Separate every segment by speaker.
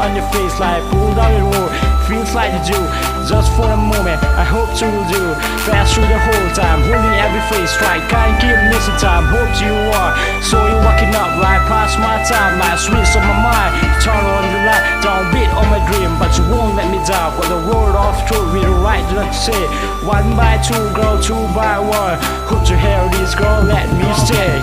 Speaker 1: on your face like pull down your road. Feels like you do, just for a moment. I hope you will do. Fast through the whole time, holding every face right. Can't keep missing time, hope you are. So you're walking up right past my time, like switch on my mind. Turn on the light, downbeat on my dream, but you won't let me down. But the word of truth with the right to say. 1 by 2, girl, 2 by 1. Hope you hear this, girl, let me stay.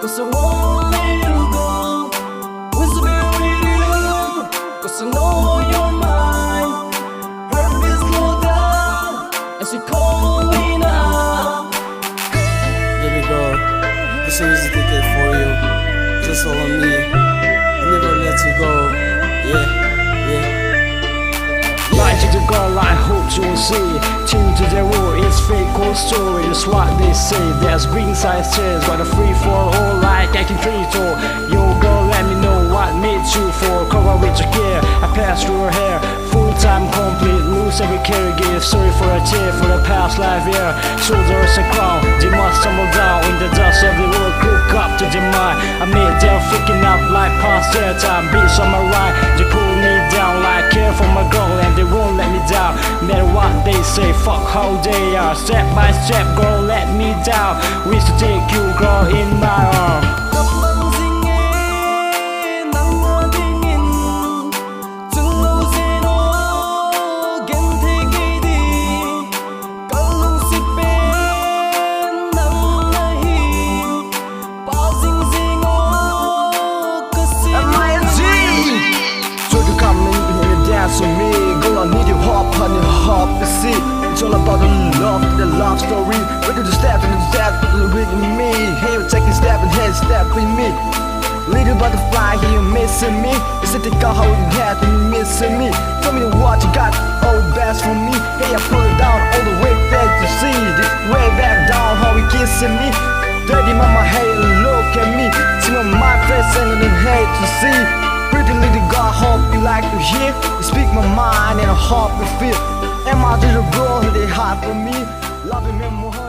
Speaker 2: Cause I won't let you go. Whisper with you, cause I know you're mine. Heart is slow down as you call me now.
Speaker 3: Baby girl, this song is dedicated for you. Just all on me, I never let you go. Yeah.
Speaker 1: Like to the girl, I hope you'll see. Tune to the world, it's fake old story. That's what they say. There's green size chairs, got a free for all like I can treat you. Yo girl, let me know what made you for. Cover with your care, I pass through her hair. Full time complete, lose every care give. Sorry for a tear, for the past life, yeah. Shoulders a crown, they must tumble down in the dust of the world. Cook up to the mind, I made them freaking up like past their time. Beats on my ride, they pull me down like care for my girl and they won't let me down. Matter what they say, fuck how they are. Step by step, girl, let me down. Wish to take you, girl, in my arms.
Speaker 2: To me, girl, I need your heart, honey, heart to see. It's all about the love story. Ready to step into the with me. Hey, you're taking step and head step with me. Little butterfly, here you're missing me. You said take out how you had and you're missing me. Tell me what you got, all the best for me. Hey, I pull it down all the way back to see. Way back down, how you kissing me. Dirty mama, hey, look at me. See my face and then hate to see. Pretty little girl, hope you like to hear. You speak my mind and I hope you feel. Am I just a girl, they hard for me? Loving me more.